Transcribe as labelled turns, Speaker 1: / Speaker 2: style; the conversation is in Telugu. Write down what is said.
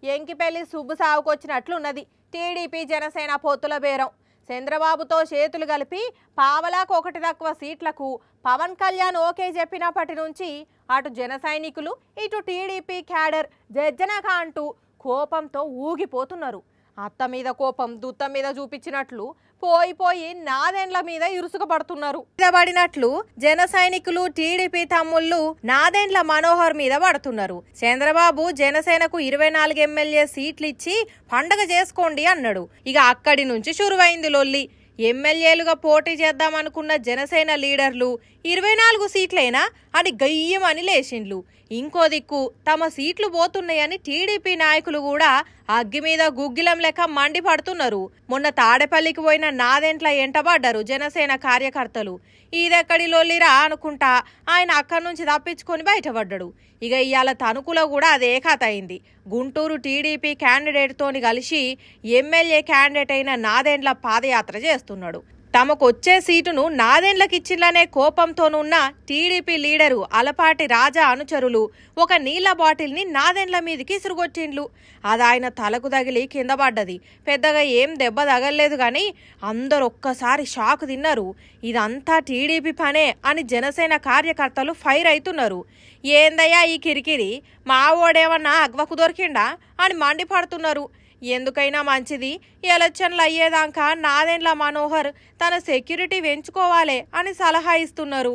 Speaker 1: ఎంకిపెల్లి సుబ్బు సావుకొచ్చినట్లున్నది టీడీపీ జనసేన పొత్తుల బేరం. చంద్రబాబుతో చేతులు కలిపి పావలాకు ఒకటి తక్కువ సీట్లకు పవన్ కళ్యాణ్ ఓకే చెప్పినప్పటి నుంచి అటు జన సైనికులు ఇటు టీడీపీ క్యాడర్ జజ్జనక అంటూ కోపంతో ఊగిపోతున్నారు. అత్త మీద కోపం దుత్త మీద చూపించినట్లు పోయి నాదెండ్ల మీద ఇరుసుకపడుతున్నారు. మీద పడినట్లు జన సైనికులు టీడీపీ తమ్ముళ్ళు నాదెండ్ల మనోహర్ మీద పడుతున్నారు. చంద్రబాబు జనసేనకు 24 ఎమ్మెల్యే సీట్లు ఇచ్చి పండగ చేసుకోండి అన్నాడు. ఇక అక్కడి నుంచి షురువైంది లొల్లి. ఎమ్మెల్యేలుగా పోటీ చేద్దామనుకున్న జనసేన లీడర్లు 24 సీట్లేనా అని గయ్యమని లేచిండ్లు. ఇంకో దిక్కు తమ సీట్లు పోతున్నాయని టీడీపీ నాయకులు కూడా అగ్గి మీద గుగ్గిలం లెక్క మండిపడుతున్నారు. మొన్న తాడేపల్లికి పోయిన నాదెంట్ల ఎంటబడ్డారు జనసేన కార్యకర్తలు. ఇదెక్కడి లొల్లిరా అనుకుంటా ఆయన అక్కడి నుంచి తప్పించుకొని బయటపడ్డాడు. ఇక ఇవాళ తణుకులో కూడా అదే కథ అయింది. గుంటూరు టీడీపీ క్యాండిడేట్తోని కలిసి ఎమ్మెల్యే క్యాండిడేట్ అయిన నాదెండ్ల పాదయాత్ర చేస్తున్నాడు. తమకొచ్చే సీటును నాదెండ్లకిచ్చిందనే కోపంతోనున్న టీడీపీ లీడరు అలపాటి రాజా అనుచరులు ఒక నీళ్ల బాటిల్ని నాదెండ్ల మీదికి ఇసురుగొట్టిండ్లు. అది ఆయన తలకు తగిలి కింద పడ్డది. పెద్దగా ఏం దెబ్బ తగలలేదు గాని అందరు ఒక్కసారి షాక్ తిన్నారు. ఇదంతా టీడీపీ పనే అని జనసేన కార్యకర్తలు ఫైర్ అవుతున్నారు. ఏందయ్యా ఈ కిరికిరి, మా ఓడేమన్నా అగ్వకు దొరికిండా అని మండిపడుతున్నారు. ఎందుకైనా మంచిది ఎలక్షన్లు అయ్యేదాకా నాదెండ్ల మనోహర్ తన సెక్యూరిటీ పెంచుకోవాలి అని సలహా ఇస్తున్నారు.